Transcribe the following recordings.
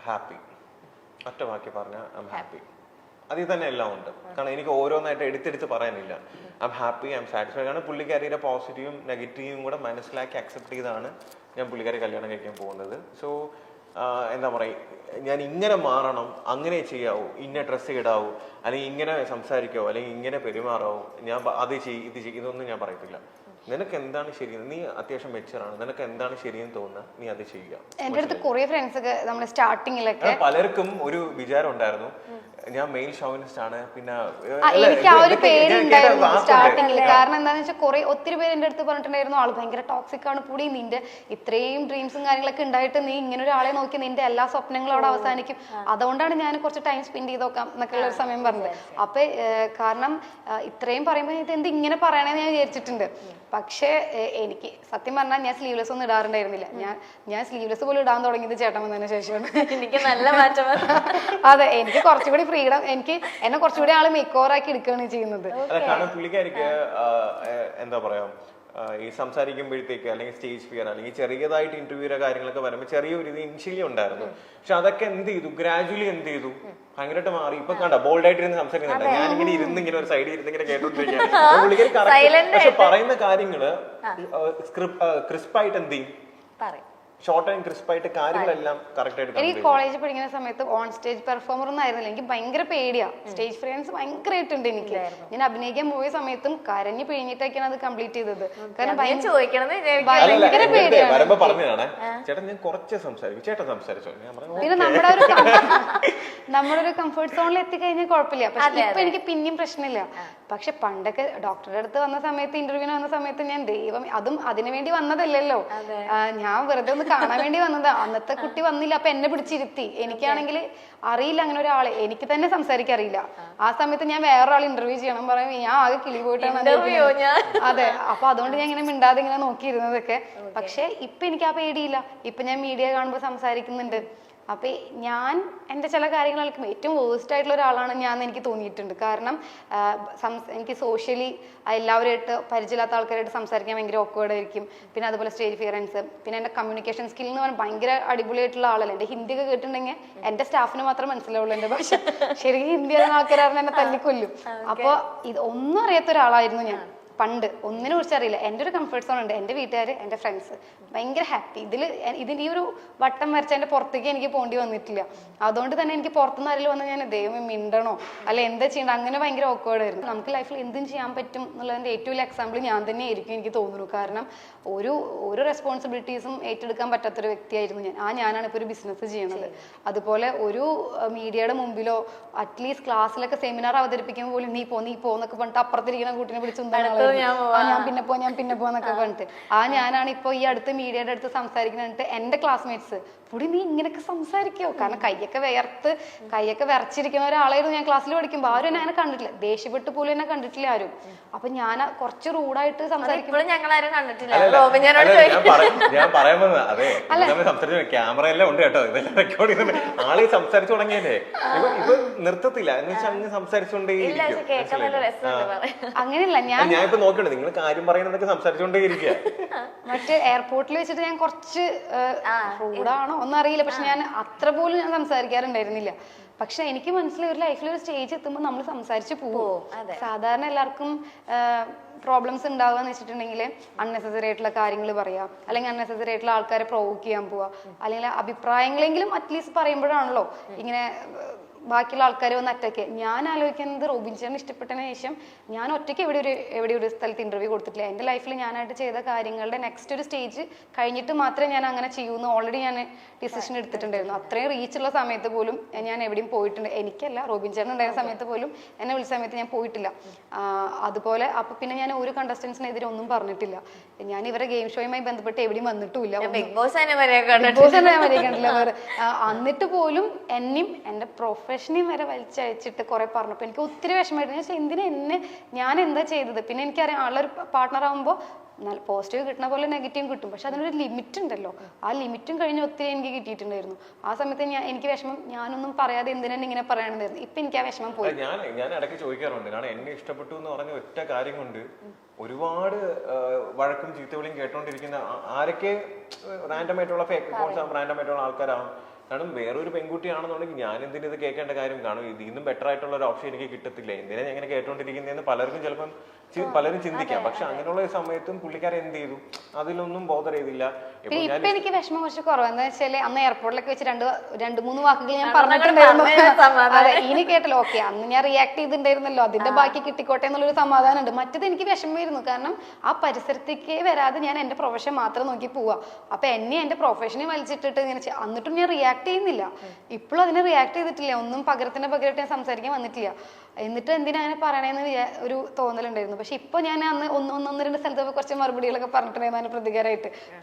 Happy. ഒറ്റ വാക്കി പറഞ്ഞാൽ ഐ എം ഹാപ്പി. അതിൽ തന്നെ എല്ലാം ഉണ്ട്. കാരണം എനിക്ക് ഓരോന്നായിട്ട് എടുത്തെടുത്ത് പറയാനില്ല. I am happy, I M satisfied. കാരണം പുള്ളിക്കാരിയുടെ പോസിറ്റീവും നെഗറ്റീവും കൂടെ മനസ്സിലാക്കി അക്സെപ്റ്റ് ചെയ്താണ് ഞാൻ പുള്ളിക്കാരെ കല്യാണം കഴിക്കാൻ പോകുന്നത്. സോ എന്താ പറയുക, ഞാൻ ഇങ്ങനെ മാറണം, അങ്ങനെ ചെയ്യാവൂ, ഇന്ന ഡ്രസ്സ് ഇടാവൂ, അല്ലെങ്കിൽ ഇങ്ങനെ സംസാരിക്കാവോ, അല്ലെങ്കിൽ ഇങ്ങനെ പെരുമാറാവോ, ഞാൻ അത് ചെയ്യും ഇത് ചെയ്യും, ഇതൊന്നും ഞാൻ പറയത്തില്ല. നിനക്ക് എന്താണ് ശരിയെന്ന്, നീ അത്യാവശ്യം മെച്ചറാണ്, നിനക്ക് എന്താണ് ശരിയെന്ന് തോന്നുക, നീ അത് ചെയ്യുക. എന്റെ അടുത്ത് കുറെ ഫ്രണ്ട്സ് ഒക്കെ നമ്മൾ സ്റ്റാർട്ടിങ്ങിലൊക്കെ പലർക്കും ഒരു വിചാരം ഉണ്ടായിരുന്നു ഞാൻ മെയിൽ ഷോവിനിസ്റ്റ് ആണ്. പിന്നെ എനിക്ക് ആ ഒരു പേരുണ്ടായിരുന്നു സ്റ്റാർട്ടിങ്ങിൽ. കാരണം എന്താണെന്ന് വെച്ചാൽ കുറെ ഒത്തിരി പേര് എന്റെ അടുത്ത് പറഞ്ഞിട്ടുണ്ടായിരുന്നു ആള് ഭയങ്കര ടോക്സിക് ആണ് പുടി, നിന്റെ ഇത്രയും ഡ്രീംസും കാര്യങ്ങളൊക്കെ ഉണ്ടായിട്ട് നീ ഇങ്ങനെ ഒരാളെ നോക്കി നിന്റെ എല്ലാ സ്വപ്നങ്ങളും അവിടെ അവസാനിക്കും, അതുകൊണ്ടാണ് ഞാൻ കുറച്ച് ടൈം സ്പെൻഡ് ചെയ്ത് നോക്കാം എന്നൊക്കെ ഉള്ള ഒരു സമയം പറഞ്ഞത്. അപ്പൊ കാരണം ഇത്രയും പറയുമ്പോൾ ഇത് എന്ത് ഇങ്ങനെ പറയണേന്ന് ഞാൻ വിചാരിച്ചിട്ടുണ്ട്. പക്ഷേ എനിക്ക് സത്യം പറഞ്ഞാൽ ഞാൻ സ്ലീവ്ലെസ് ഒന്നും ഇടാറുണ്ടായിരുന്നില്ല. ഞാൻ സ്ലീവ്ലെസ് പോലും ഇടാൻ തുടങ്ങിയത് ചേട്ടൻ വന്നതിന് ശേഷമാണ്. എനിക്ക് നല്ല മാറ്റം. അതെ, എനിക്ക് കുറച്ചുകൂടി ഫ്രീഡം, എനിക്ക് എന്നെ കുറച്ചുകൂടി ആള് മേക്ക് ഓവർ ആക്കി എടുക്കുകയാണ് ചെയ്യുന്നത്. കാരണം പുള്ളിക്കാരിക്ക് എന്താ പറയാ, ഈ സംസാരിക്കുമ്പോഴത്തേക്ക് അല്ലെങ്കിൽ സ്റ്റേജ് ഫിയർ അല്ലെങ്കിൽ ചെറിയതായിട്ട് ഇന്റർവ്യൂയുടെ കാര്യങ്ങളൊക്കെ വരുമ്പോൾ ചെറിയൊരു ഇത് ഇനിഷ്യലി ഉണ്ടായിരുന്നു. പക്ഷെ അതൊക്കെ എന്ത് ചെയ്തു, ഗ്രാജുവലി എന്ത് ചെയ്തു, ഭയങ്കരമായിട്ട് മാറി. ഇപ്പൊ കണ്ട ബോൾഡായിട്ട് ഇരുന്ന് സംസാരിക്കുന്നുണ്ട്. ഞാൻ ഇങ്ങനെ ഇരുന്ന് ഇങ്ങനെ ഒരു സൈഡിൽ ഇരുന്ന് ഇങ്ങനെ കേട്ടോണ്ടിരിക്കുകയാണ്. പക്ഷെ പറയുന്ന കാര്യങ്ങള് ക്രിസ്പായിട്ട് എന്ത് ചെയ്യും, ഷോർട്ട് ആൻഡ് ക്രിസ്പായിട്ട് കാര്യങ്ങളെല്ലാം കറക്റ്റ് ആയിട്ട്. എനിക്ക് കോളേജിൽ പഠിക്കുന്ന സമയത്ത് ഓൺ സ്റ്റേജ് പെർഫോമർ ഒന്നും ആയിരുന്നില്ല. എനിക്ക് ഭയങ്കര പേടിയാ, സ്റ്റേജ് ഫ്രണ്ട്സ് ഭയങ്കരമായിട്ടുണ്ട് എനിക്ക്. ഞാൻ അഭിനയിക്കാൻ പോയ സമയത്തും കരഞ്ഞു പിഴിഞ്ഞിട്ടൊക്കെയാണ് അത് കംപ്ലീറ്റ് ചെയ്തത്. കാരണം ഭയങ്കര പേടിയാണ്. വരുമ്പോ പറഞ്ഞതാണ് ചേട്ടൻ ഞാൻ കുറച്ച് സംസാരിക്കും, ചേട്ടൻ സംസാരിച്ചോ. പിന്നെ നമ്മുടെ ഒരു കംഫർട്ട് സോണിൽ എത്തിക്കഴിഞ്ഞാൽ കുഴപ്പമില്ല. പക്ഷെ ഇപ്പൊ എനിക്ക് പിന്നെയും പ്രശ്നമില്ല. പക്ഷെ പണ്ടൊക്കെ ഡോക്ടറുടെ അടുത്ത് വന്ന സമയത്ത്, ഇന്റർവ്യൂവിന് വന്ന സമയത്ത് ഞാൻ ദൈവം, അതും അതിനു വേണ്ടി വന്നതല്ലല്ലോ, ഞാൻ വെറുതെ ഒന്ന് കാണാൻ വേണ്ടി വന്നതാ. അന്നത്തെ കുട്ടി വന്നില്ല, അപ്പൊ എന്നെ പിടിച്ചിരുത്തി. എനിക്കാണെങ്കിൽ അറിയില്ല അങ്ങനെ ഒരാളെ, എനിക്ക് തന്നെ സംസാരിക്കാൻ അറിയില്ല. ആ സമയത്ത് ഞാൻ വേറൊരാൾ ഇന്റർവ്യൂ ചെയ്യണം പറയുമ്പോൾ ഞാൻ ആകെ കിളി പോയിട്ടാണ്. അതെ, അപ്പൊ അതുകൊണ്ട് ഞാൻ ഇങ്ങനെ മിണ്ടാതെ ഇങ്ങനെ നോക്കിയിരുന്നതൊക്കെ. പക്ഷെ ഇപ്പൊ എനിക്ക് ആ പേടിയില്ല. ഇപ്പൊ ഞാൻ മീഡിയ കാണുമ്പോൾ സംസാരിക്കുന്നുണ്ട്. അപ്പൊ ഞാൻ എൻ്റെ ചില കാര്യങ്ങളൊക്കെ ഏറ്റവും വേസ്റ്റ് ആയിട്ടുള്ള ഒരാളാണ് ഞാൻ എനിക്ക് തോന്നിയിട്ടുണ്ട്. കാരണം എനിക്ക് സോഷ്യലി എല്ലാവരുമായിട്ട് പരിചയമില്ലാത്ത ആൾക്കാരായിട്ട് സംസാരിക്കാൻ ഭയങ്കര ഓക്വേർഡ് ആയിരിക്കും. പിന്നെ അതുപോലെ സ്റ്റേജ് ഫിയറൻസ്, പിന്നെ എൻ്റെ കമ്മ്യൂണിക്കേഷൻ സ്കിൽ എന്ന് പറഞ്ഞാൽ ഭയങ്കര അടിപൊളിയായിട്ടുള്ള ആളല്ല. എൻ്റെ ഹിന്ദി ഒക്കെ കേട്ടിട്ടുണ്ടെങ്കിൽ എൻ്റെ സ്റ്റാഫിന് മാത്രം മനസ്സിലാവുള്ളൂ എൻ്റെ ഭാഷ. ശരിക്കും ഹിന്ദി അറിയുന്ന ആൾക്കാരാണ് എന്നെ തല്ലിക്കൊല്ലും. അപ്പോൾ ഇത് ഒന്നും അറിയാത്ത ഒരാളായിരുന്നു ഞാൻ പണ്ട്, ഒന്നിനെ കുറിച്ച് അറിയില്ല. എൻ്റെ ഒരു കംഫർട്ട് സോൺ ഉണ്ട്, എൻ്റെ വീട്ടുകാർ, എൻ്റെ ഫ്രണ്ട്സ് ഭയങ്കര ഹാപ്പി. ഇതിൻ്റെ ഈ ഒരു വട്ടം വരച്ച എൻ്റെ പുറത്തേക്ക് എനിക്ക് പോകേണ്ടി വന്നിട്ടില്ല. അതുകൊണ്ട് തന്നെ എനിക്ക് പുറത്തുനിന്ന് ആരെങ്കിലും വന്നാൽ ഞാൻ ദൈവം മിണ്ടണോ അല്ലെ എന്താ ചെയ്യണം, അങ്ങനെ ഭയങ്കര ഓക്വേർഡ് ആയിരുന്നു. നമുക്ക് ലൈഫിൽ എന്തും ചെയ്യാൻ പറ്റും എന്നുള്ളതിൻ്റെ ഏറ്റവും വലിയ എക്സാമ്പിൾ ഞാൻ തന്നെ ആയിരിക്കും എനിക്ക് തോന്നുന്നു. കാരണം ഒരു റെസ്പോൺസിബിലിറ്റീസും ഏറ്റെടുക്കാൻ പറ്റാത്തൊരു വ്യക്തിയായിരുന്നു ഞാൻ. ഞാനാണ് ഇപ്പോൾ ഒരു ബിസിനസ് ചെയ്യണത്. അതുപോലെ ഒരു മീഡിയയുടെ മുമ്പിലോ അറ്റ്ലീസ്റ്റ് ക്ലാസ്സിലൊക്കെ സെമിനാർ അവതരിപ്പിക്കുമ്പോൾ പോലും നീ പോ എന്നൊക്കെ പറഞ്ഞിട്ട് അപ്പുറത്തിരിക്കുന്ന കൂട്ടിനെ പിടിച്ച് ഞാൻ പിന്നെ പോന്നൊക്കെ പറഞ്ഞിട്ട് ഞാനാണ് ഇപ്പൊ ഈ അടുത്ത് മീഡിയയുടെ അടുത്ത് സംസാരിക്കുന്നിട്ട് എന്റെ ക്ലാസ്മേറ്റ്സ് പുടി നീ ഇങ്ങനെയൊക്കെ സംസാരിക്കോ. കാരണം കൈയൊക്കെ വിറച്ചിരിക്കുന്ന ഒരാളായിരുന്നു ഞാൻ ക്ലാസ്സിൽ പഠിക്കുമ്പോൾ. ആരും എന്നെ അങ്ങനെ കണ്ടിട്ടില്ല, ദേഷ്യപ്പെട്ട് പോലും എന്നെ കണ്ടിട്ടില്ല ആരും. അപ്പൊ ഞാൻ കുറച്ച് റൂഡായിട്ട് സംസാരിക്കുമ്പോൾ ഞങ്ങളാരും കണ്ടിട്ടില്ല. ഞാൻ പറയാൻ വന്നത് അതെ, ക്യാമറ എല്ലാം ഉണ്ട് കേട്ടോ, ഇതെല്ലാം റെക്കോർഡ് ചെയ്യുന്നുണ്ട്. ആള് സംസാരിച്ചു തുടങ്ങിയല്ലേ, ഇപ്പൊ നിർത്തത്തില്ല എന്ന് വെച്ചാൽ അങ്ങ് സംസാരിച്ചുകൊണ്ടേയിരിക്കും. അങ്ങനെയല്ല, ഞാൻ ഇപ്പൊ നോക്കണ്ടേ നിങ്ങൾ കാര്യം പറയുന്നതൊക്കെ സംസാരിച്ചുകൊണ്ടേ ഇരിക്കുക. മറ്റേ എയർപോർട്ടിൽ വെച്ചിട്ട് ഞാൻ കുറച്ച് റൂഡാണോ ഒന്നും അറിയില്ല, പക്ഷെ ഞാൻ അത്ര പോലും ഞാൻ സംസാരിക്കാറുണ്ടായിരുന്നില്ല. പക്ഷെ എനിക്ക് മനസ്സിലായി ഒരു ലൈഫിൽ ഒരു സ്റ്റേജ് എത്തുമ്പോൾ നമ്മൾ സംസാരിച്ച് പോവും. സാധാരണ എല്ലാവർക്കും പ്രോബ്ലംസ് ഉണ്ടാവുക എന്ന് വെച്ചിട്ടുണ്ടെങ്കിൽ അൺനെസസറി ആയിട്ടുള്ള കാര്യങ്ങൾ പറയാം, അല്ലെങ്കിൽ അൺനെസസറി ആയിട്ടുള്ള ആൾക്കാരെ പ്രൊവോക്ക് ചെയ്യാൻ പോവുക, അല്ലെങ്കിൽ അഭിപ്രായങ്ങളെങ്കിലും അറ്റ്ലീസ്റ്റ് പറയുമ്പോഴാണല്ലോ ഇങ്ങനെ ബാക്കിയുള്ള ആൾക്കാരെ ഒന്ന് അറ്റാക്ക്. ഞാൻ ആലോചിക്കുന്നത് റോബിൻ ചേട്ടന് ഇഷ്ടപ്പെട്ടതിന് ശേഷം ഞാൻ ഒറ്റയ്ക്ക് എവിടെ ഒരു സ്ഥലത്ത് ഇന്റർവ്യൂ കൊടുത്തിട്ടില്ല. എൻ്റെ ലൈഫിൽ ഞാനായിട്ട് ചെയ്ത കാര്യങ്ങളുടെ നെക്സ്റ്റ് ഒരു സ്റ്റേജ് കഴിഞ്ഞിട്ട് മാത്രമേ ഞാൻ അങ്ങനെ ചെയ്യൂന്ന് ഓൾറെഡി ഞാൻ ഡിസിഷൻ എടുത്തിട്ടുണ്ടായിരുന്നു. അത്രയും റീച്ചുള്ള സമയത്ത് പോലും ഞാൻ എവിടെയും പോയിട്ടുണ്ട്. എനിക്കല്ല, റോബിൻ ചേട്ടൻ ഉണ്ടായിരുന്ന സമയത്ത് പോലും എന്നെ വിളിച്ച സമയത്ത് ഞാൻ പോയിട്ടില്ല. അതുപോലെ അപ്പൊ പിന്നെ ഞാൻ ഒരു കണ്ടസ്റ്റൻസിനെതിരെ ഒന്നും പറഞ്ഞിട്ടില്ല. ഞാൻ ഇവരെ ഗെയിം ഷോയുമായി ബന്ധപ്പെട്ട് എവിടെയും വന്നിട്ടുമില്ല. ബിഗ് ബോസ് കണ്ടിട്ടില്ല. എന്നിട്ട് പോലും എന്നെയും എൻ്റെ പ്രൊഫഷനെയും വരെ വലിച്ചയച്ചിട്ട് കുറെ പറഞ്ഞപ്പോൾ എനിക്ക് ഒത്തിരി വിഷമമായിരുന്നു. ഞാൻ എന്താ ചെയ്തത്? പിന്നെ എനിക്കറിയാം ആളൊരു പാർട്ട്ണർ ആകുമ്പോൾ നല്ല പോസിറ്റീവ് കിട്ടുന്ന പോലെ നെഗറ്റീവ് കിട്ടും, പക്ഷെ അതിനൊരു ലിമിറ്റ് ഉണ്ടല്ലോ. ആ ലിമിറ്റും കഴിഞ്ഞ് ഒത്തിരി എനിക്ക് കിട്ടിയിട്ടുണ്ടായിരുന്നു. ആ സമയത്ത് എനിക്ക് വിഷമം, ഞാനൊന്നും പറയാതെ എന്തിനാണ് ഇങ്ങനെ പറയണതായിരുന്നു. ഇപ്പൊ എനിക്ക് ആ വിഷമം പോയി. ഞാൻ ഇടയ്ക്ക് ചോദിക്കാറുണ്ട്, കാരണം എന്നെ ഇഷ്ടപ്പെട്ടു എന്ന് പറഞ്ഞ ഒറ്റ കാര്യം കൊണ്ട് ഒരുപാട് വഴക്കും ചീത്തവിളിയും കേട്ടോണ്ടിരിക്കുന്ന ആരൊക്കെ റാൻഡമായിട്ടുള്ള ആൾക്കാരാവും കാരണം വേറൊരു പെൺകുട്ടിയാണെന്നുണ്ടെങ്കിൽ ഞാൻ എന്തിനും ഇത് കേൾക്കേണ്ട കാര്യം കാണും, ഇതിൽ നിന്നും ബെറ്റർ ആയിട്ടുള്ള ഒരു ഓപ്ഷൻ എനിക്ക് കിട്ടത്തില്ല, എന്തിനാ ഞാൻ ഇങ്ങനെ കേട്ടോണ്ടിരിക്കുന്നതെന്ന് പലർക്കും ചിലപ്പം പലരും ചിന്തിക്കാം. പക്ഷെ അങ്ങനെയുള്ള സമയത്തും പുള്ളിക്കാരൻ എന്ത് ചെയ്തു, അതിലൊന്നും ബോധർ ചെയ്തില്ല. ഇപ്പൊ എനിക്ക് വിഷമം കുറച്ച് കുറവ് എന്താ വെച്ചാല് അന്ന് എയർപോർട്ടിലൊക്കെ വെച്ച് രണ്ട് മൂന്ന് വാക്കുകൾ ഞാൻ പറഞ്ഞിട്ടുണ്ടായിരുന്നു. അതെ, ഇനി കേട്ടല്ലോ, ഓക്കെ അന്ന് ഞാൻ റിയാക്ട് ചെയ്തിട്ടുണ്ടായിരുന്നല്ലോ, അതിന്റെ ബാക്കി കിട്ടിക്കോട്ടെ എന്നുള്ളൊരു സമാധാനം ഉണ്ട്. മറ്റത് എനിക്ക് വിഷമമായിരുന്നു, കാരണം ആ പരിസരത്തേക്ക് വരാതെ ഞാൻ എന്റെ പ്രൊഫഷൻ മാത്രം നോക്കി പോവാ. അപ്പൊ എന്നെ എന്റെ പ്രൊഫഷനെ വലിച്ചിട്ടിട്ട് ഇങ്ങനെ എന്നിട്ടും ഞാൻ റിയാക്ട് ചെയ്യുന്നില്ല. ഇപ്പോഴും അതിനെ റിയാക്ട് ചെയ്തിട്ടില്ല, ഒന്നും പകരമായിട്ട് ഞാൻ സംസാരിക്കാൻ വന്നിട്ടില്ല. എന്നിട്ട് എന്തിനാ അങ്ങനെ പറയണേന്ന് ഒരു തോന്നലുണ്ടായിരുന്നു. പക്ഷെ ഇപ്പൊ ഞാൻ അന്ന് ഒന്ന് രണ്ട് സ്ഥലത്തൊക്കെ കുറച്ച് മറുപടികളൊക്കെ പറഞ്ഞിട്ടുണ്ടായിരുന്നു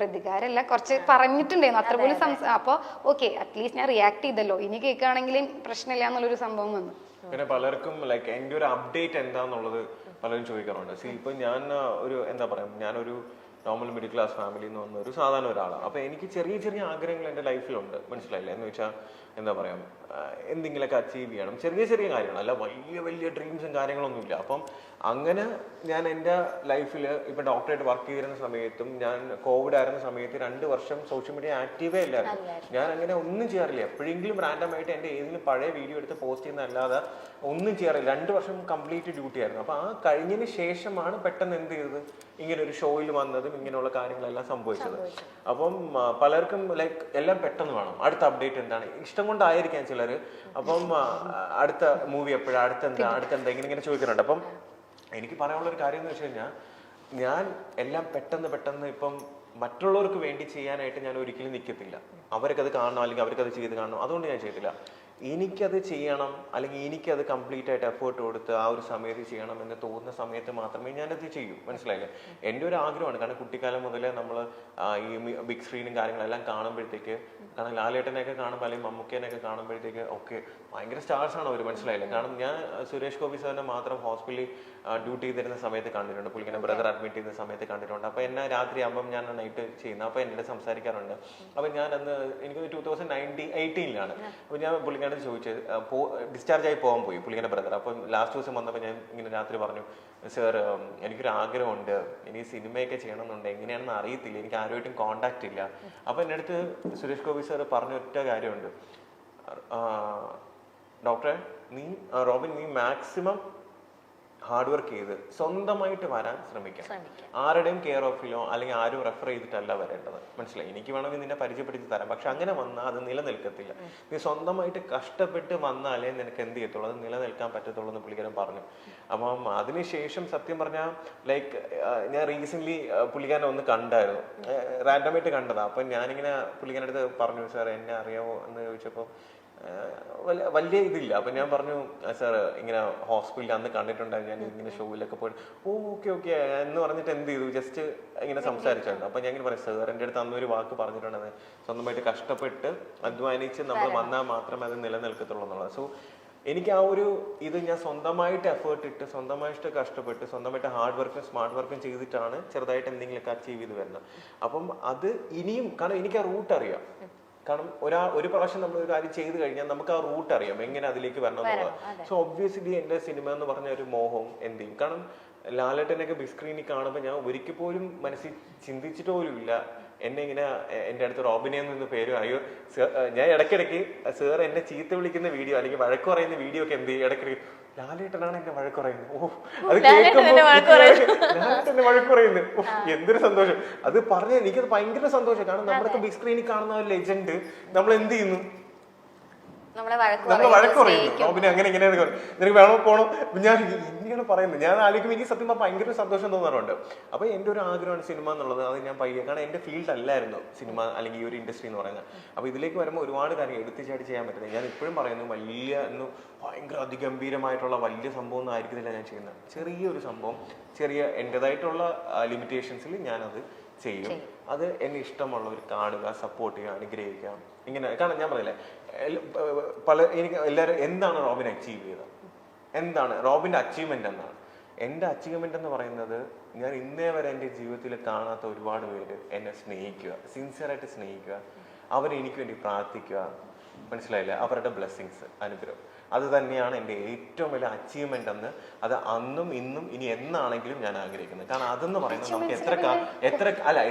പ്രതികാരമല്ല, കുറച്ച് പറഞ്ഞിട്ടുണ്ടായിരുന്നു അത്ര പോലും. അപ്പൊ ഓക്കെ, അറ്റ്ലീസ്റ്റ് ഞാൻ റിയാക്ട് ചെയ്തല്ലോ, ഇനി കേൾക്കുകയാണെങ്കിലും പ്രശ്നമില്ല എന്നുള്ളൊരു സംഭവം വന്നു. പിന്നെ പലർക്കും ലൈക്ക് എൻ്റെ ഒരു അപ്ഡേറ്റ് എന്താന്നുള്ളത് പലരും ചോദിക്കാറുണ്ട്. ഇപ്പൊ ഞാൻ ഒരു എന്താ പറയാ, ഞാനൊരു നോർമൽ മിഡിൽ ക്ലാസ് ഫാമിലിയിൽ നിന്ന് വന്ന ഒരു സാധാരണ ഒരാളാണ്. അപ്പൊ എനിക്ക് ചെറിയ ചെറിയ ആഗ്രഹങ്ങൾ എൻ്റെ ലൈഫിലുണ്ട്, മനസ്സിലായില്ലേ? എന്ന് വെച്ചാൽ എന്താ പറയാ, എന്തെങ്കിലുമൊക്കെ അച്ചീവ് ചെയ്യണം, ചെറിയ ചെറിയ കാര്യങ്ങൾ, അല്ല വലിയ വലിയ ഡ്രീംസും കാര്യങ്ങളൊന്നുമില്ല. അപ്പം അങ്ങനെ ഞാൻ എൻ്റെ ലൈഫിൽ ഇപ്പൊ ഡോക്ടറായിട്ട് വർക്ക് ചെയ്തിരുന്ന സമയത്തും ഞാൻ കോവിഡ് ആയിരുന്ന സമയത്ത് 2 വർഷം സോഷ്യൽ മീഡിയ ആക്റ്റീവേ ഇല്ലായിരുന്നു. ഞാൻ അങ്ങനെ ഒന്നും ചെയ്യാറില്ല. എപ്പോഴെങ്കിലും റാൻഡമായിട്ട് എൻ്റെ ഏതെങ്കിലും പഴയ വീഡിയോ എടുത്ത് പോസ്റ്റ് ചെയ്യുന്നതല്ലാതെ ഒന്നും ചെയ്യാറില്ല. 2 വർഷം കംപ്ലീറ്റ് ഡ്യൂട്ടി ആയിരുന്നു. അപ്പൊ ആ കഴിഞ്ഞതിന് ശേഷമാണ് പെട്ടെന്ന് എന്ത് ചെയ്തത്, ഇങ്ങനെ ഒരു ഷോയിൽ വന്നതും ഇങ്ങനെയുള്ള കാര്യങ്ങളെല്ലാം സംഭവിച്ചത്. അപ്പം പലർക്കും ലൈക്ക് എല്ലാം പെട്ടെന്ന് വേണം, അടുത്ത അപ്ഡേറ്റ് എന്താണ്, ഇഷ്ടം കൊണ്ടായിരിക്കാം ചിലര്. അപ്പം അടുത്ത മൂവി എപ്പോഴാണ്, അടുത്തെന്താ ഇങ്ങനെ ചോദിക്കുന്നുണ്ട്. അപ്പം എനിക്ക് പറയാനുള്ളൊരു കാര്യം എന്ന് വെച്ച് കഴിഞ്ഞാൽ, ഞാൻ എല്ലാം പെട്ടെന്ന് ഇപ്പം മറ്റുള്ളവർക്ക് വേണ്ടി ചെയ്യാനായിട്ട് ഞാൻ ഒരിക്കലും നിൽക്കത്തില്ല. അവർക്കത് കാണണം, അല്ലെങ്കിൽ അവർക്കത് ചെയ്ത് കാണണം, അതുകൊണ്ട് ഞാൻ ചെയ്തില്ല. എനിക്കത് ചെയ്യണം, അല്ലെങ്കിൽ എനിക്കത് കംപ്ലീറ്റ് ആയിട്ട് എഫേർട്ട് കൊടുത്ത് ആ ഒരു സമയത്ത് ചെയ്യണം എന്ന് തോന്നുന്ന സമയത്ത് മാത്രമേ ഞാനത് ചെയ്യൂ, മനസ്സിലായില്ലേ? എൻ്റെ ഒരു ആഗ്രഹമാണ്. കാരണം കുട്ടിക്കാലം മുതലേ നമ്മൾ ഈ ബിഗ് സ്ക്രീനും കാര്യങ്ങളെല്ലാം കാണുമ്പോഴത്തേക്ക്, കാരണം ലാലേട്ടനെയൊക്കെ കാണുമ്പോൾ അല്ലെങ്കിൽ മമ്മൂക്കേനെയൊക്കെ കാണുമ്പോഴത്തേക്ക് ഒക്കെ ഭയങ്കര സ്റ്റാർസാണ് അവർ, മനസ്സിലായില്ലേ? കാരണം ഞാൻ സുരേഷ് ഗോപി സാറിനെ മാത്രം ഹോസ്പിറ്റലിൽ ഡ്യൂട്ടി ചെയ്തിരുന്ന സമയത്ത് കണ്ടിട്ടുണ്ട്, പുള്ളിങ്ങനെ ബ്രദർ അഡ്മിറ്റ് ചെയ്യുന്ന സമയത്ത് കണ്ടിട്ടുണ്ട്. അപ്പോൾ എന്നെ രാത്രി ആകുമ്പം ഞാൻ നൈറ്റ് ചെയ്യുന്നത്, അപ്പോൾ എന്നോട് സംസാരിക്കാറുണ്ട്. അപ്പം ഞാൻ അന്ന് എനിക്ക് 2018 അപ്പോൾ ഞാൻ പുള്ളിക്കാരൻ ചോദിച്ചത്, ഡിസ്ചാർജ് ആയി പോകാൻ പോയി പുള്ളിക്കാരൻ്റെ ബ്രദർ. അപ്പം ലാസ്റ്റ് ദിവസം വന്നപ്പോൾ ഞാൻ ഇങ്ങനെ രാത്രി പറഞ്ഞു, സാർ എനിക്കൊരു ആഗ്രഹമുണ്ട്, എനിക്ക് സിനിമയൊക്കെ ചെയ്യണമെന്നുണ്ട്, എങ്ങനെയാണെന്ന് അറിയത്തില്ല, എനിക്ക് ആരുമായിട്ടും കോണ്ടാക്ട് ഇല്ല. അപ്പം എൻ്റെ അടുത്ത് സുരേഷ് ഗോപി സാർ പറഞ്ഞ ഒറ്റ കാര്യമുണ്ട്, ഡോക്ടറെ റോബിൻ നീ മാക്സിമം ഹാർഡ് വർക്ക് ചെയ്ത് സ്വന്തമായിട്ട് വരാൻ ശ്രമിക്കാം. ആരുടെയും കെയർ ഓഫിലോ അല്ലെങ്കിൽ ആരും റെഫർ ചെയ്തിട്ടല്ല വരേണ്ടത്, മനസ്സിലായി? എനിക്ക് വേണമെങ്കിൽ നിന്നെ പരിചയപ്പെടുത്തി തരാം, പക്ഷെ അങ്ങനെ വന്നാൽ അത് നിലനിൽക്കത്തില്ല. നീ സ്വന്തമായിട്ട് കഷ്ടപ്പെട്ട് വന്നാലേ നിനക്ക് എന്ത് ചെയ്യത്തുള്ളൂ, അത് നിലനിൽക്കാൻ പറ്റത്തുള്ളൂ എന്ന് പുള്ളിക്കാരൻ പറഞ്ഞു. അപ്പം അതിനുശേഷം സത്യം പറഞ്ഞാൽ ലൈക്ക് ഞാൻ റീസെന്റ് പുള്ളിക്കാരനെ ഒന്ന് കണ്ടായിരുന്നു, റാൻഡമായിട്ട് കണ്ടതാണ്. അപ്പം ഞാനിങ്ങനെ പുള്ളിക്കാരൻ്റെ അടുത്ത് പറഞ്ഞു, സാർ എന്നെ അറിയാമോ എന്ന് ചോദിച്ചപ്പോൾ വലിയ ഇതില്ല. അപ്പൊ ഞാൻ പറഞ്ഞു, സാർ ഇങ്ങനെ ഹോസ്പിറ്റലിൽ അന്ന് കണ്ടിട്ടുണ്ടായിരുന്നു, ഞാൻ ഇങ്ങനെ ഷോയിലൊക്കെ പോയിട്ട് ഓക്കെ എന്ന് പറഞ്ഞിട്ട് എന്ത് ചെയ്തു, ജസ്റ്റ് ഇങ്ങനെ സംസാരിച്ചായിരുന്നു. അപ്പൊ ഞാൻ ഇങ്ങനെ പറയാം, സാർ എൻ്റെ അടുത്ത് അന്നൊരു വാക്ക് പറഞ്ഞിട്ടുണ്ടെന്ന്, സ്വന്തമായിട്ട് കഷ്ടപ്പെട്ട് അധ്വാനിച്ച് നമ്മൾ വന്നാൽ മാത്രമേ അത് നിലനിൽക്കത്തുള്ളൂ എന്നുള്ളത്. സോ എനിക്ക് ആ ഒരു ഇത് ഞാൻ സ്വന്തമായിട്ട് എഫേർട്ട് ഇട്ട്, സ്വന്തമായിട്ട് കഷ്ടപ്പെട്ട്, സ്വന്തമായിട്ട് ഹാർഡ് വർക്കും സ്മാർട്ട് വർക്കും ചെയ്തിട്ടാണ് ചെറുതായിട്ട് എന്തെങ്കിലുമൊക്കെ അച്ചീവ് ചെയ്ത് വരുന്നത്. അപ്പം അത് ഇനിയും, കാരണം എനിക്ക് ആ റൂട്ട് അറിയാം. കാരണം ഒരു പ്രാവശ്യം നമ്മൾ ഒരു കാര്യം ചെയ്ത് കഴിഞ്ഞാൽ നമുക്ക് ആ റൂട്ട് അറിയാം, എങ്ങനെ അതിലേക്ക് വരണം എന്നുള്ളത്. സോ ഒബ്വിയസ്ലി എൻ്റെ സിനിമ എന്ന് പറഞ്ഞ ഒരു മോഹവും എന്ത് ചെയ്യും, കാരണം ലാലേട്ടനൊക്കെ ബിഗ് സ്ക്രീനിൽ കാണുമ്പോൾ ഞാൻ ഒരിക്കൽ പോലും മനസ്സിൽ ചിന്തിച്ചിട്ട് പോലും ഇല്ല എന്നെ ഇങ്ങനെ എൻ്റെ അടുത്ത് റോബിനെ എന്ന് പേര് അയ്യോ. ഞാൻ ഇടയ്ക്കിടയ്ക്ക് സാർ എന്നെ ചീത്ത വിളിക്കുന്ന വീഡിയോ അല്ലെങ്കിൽ വഴക്ക് പറയുന്ന വീഡിയോ ഒക്കെ എന്ത് ചെയ്യും, ഇടയ്ക്കിടയ്ക്ക് ലാലേട്ടനാണ് എന്നെ വഴക്ക് പറയുന്നത്. ഓ അത് കേൾക്കുമ്പോൾ ലാലേട്ടനെ വഴക്ക് പറയുന്നത്, എന്തൊരു സന്തോഷം. അത് പറഞ്ഞാൽ എനിക്കത് ഭയങ്കര സന്തോഷം. കാരണം നമ്മളൊക്കെ ബിഗ് സ്ക്രീനിൽ കാണുന്ന ഒരു ലെജൻഡ് നമ്മൾ എന്ത് ചെയ്യുന്നു, നമ്മളെ വഴക്ക് പറയുന്നു. റോബിനെ അങ്ങനെ ഇങ്ങനെയാണ്, നിനക്ക് വേണോ പോകണം, ഞാൻ എങ്ങനെയാണ് പറയുന്നത്. ഞാൻ ആലോചിക്കുമ്പോൾ എനിക്ക് സത്യം ഭയങ്കര സന്തോഷം തോന്നാറുണ്ട്. അപ്പൊ എൻ്റെ ഒരു ആഗ്രഹമാണ് സിനിമ എന്നുള്ളത്. അത് ഞാൻ പയ്യെ, കാരണം എൻ്റെ ഫീൽഡ് അല്ലായിരുന്നു സിനിമ അല്ലെങ്കിൽ ഈ ഒരു ഇൻഡസ്ട്രി എന്ന് പറയുന്നത്. അപ്പൊ ഇതിലേക്ക് വരുമ്പോൾ ഒരുപാട് കാര്യം എടുത്തുചാടി ചെയ്യാൻ പറ്റുന്നത്. ഞാൻ ഇപ്പോഴും പറയുന്നു, ഭയങ്കര അതിഗംഭീരമായിട്ടുള്ള വലിയ സംഭവം ഒന്നും ആയിരിക്കുന്നില്ല ഞാൻ ചെയ്യുന്നത്. ചെറിയൊരു സംഭവം, ചെറിയ എൻ്റെതായിട്ടുള്ള ലിമിറ്റേഷൻസിൽ ഞാനത് ചെയ്യും. അത് എന്നെ ഇഷ്ടമുള്ളവർ കാണുക, സപ്പോർട്ട് ചെയ്യുക, അനുഗ്രഹിക്കുക, ഇങ്ങനെ. കാരണം ഞാൻ പറയില്ലേ, എനിക്ക് എല്ലാവരും എന്താണ് റോബിൻ അച്ചീവ് ചെയ്തത്, എന്താണ് റോബിൻ്റെ അച്ചീവ്മെന്റ് എന്നാണ്. എൻ്റെ അച്ചീവ്മെന്റ് എന്ന് പറയുന്നത്, ഞാൻ ഇന്നേ വരെ എൻ്റെ ജീവിതത്തിൽ കാണാത്ത ഒരുപാട് പേര് എന്നെ സ്നേഹിക്കുക, സിൻസിയറായിട്ട് സ്നേഹിക്കുക, അവരെനിക്ക് വേണ്ടി പ്രാർത്ഥിക്കുക, മനസ്സിലായില്ല, അവരുടെ ബ്ലെസ്സിങ്സ്, അനുഗ്രഹം. അത് തന്നെയാണ് എൻ്റെ ഏറ്റവും വലിയ അച്ചീവ്മെന്റ് എന്ന്. അത് അന്നും ഇന്നും ഇനി എന്നാണെങ്കിലും ഞാൻ ആഗ്രഹിക്കുന്നത്. കാരണം അതെന്ന് പറയുന്നത് നമുക്ക്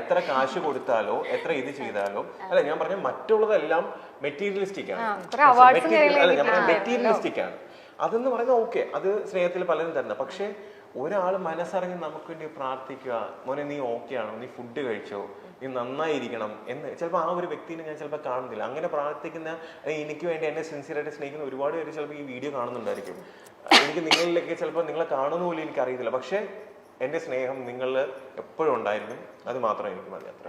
എത്ര കാശ് കൊടുത്താലോ എത്ര ഇത് ചെയ്താലോ, അല്ല ഞാൻ പറഞ്ഞ മറ്റുള്ളതെല്ലാം മെറ്റീരിയലിസ്റ്റിക് ആണ്. ഞാൻ പറഞ്ഞ മെറ്റീരിയലിസ്റ്റിക് ആണ്. അതെന്ന് പറയുന്നത് ഓക്കെ, അത് സ്നേഹത്തിൽ പലരും തരുന്ന. പക്ഷെ ഒരാൾ മനസ്സറിഞ്ഞ് നമുക്ക് വേണ്ടി പ്രാർത്ഥിക്കുക, മോനെ നീ ഓക്കെ ആണോ, നീ ഫുഡ് കഴിച്ചോ, നീ നന്നായിരിക്കണം എന്ന് ചിലപ്പോൾ ആ ഒരു വ്യക്തിനെ ഞാൻ ചിലപ്പോൾ കാണുന്നില്ല. അങ്ങനെ പ്രാർത്ഥിക്കുന്ന, എനിക്ക് വേണ്ടി എന്നെ സിൻസിയറായിട്ട് സ്നേഹിക്കുന്ന ഒരുപാട് പേര് ചിലപ്പോൾ ഈ വീഡിയോ കാണുന്നുണ്ടായിരിക്കും. എനിക്ക് നിങ്ങളിലേക്ക് ചിലപ്പോൾ നിങ്ങളെ കാണുന്ന പോലും എനിക്ക് അറിയത്തില്ല. പക്ഷെ എൻ്റെ സ്നേഹം നിങ്ങളിൽ എപ്പോഴും ഉണ്ടായിരിക്കും. അത് മാത്രമേ എനിക്ക് മതി. അത്ര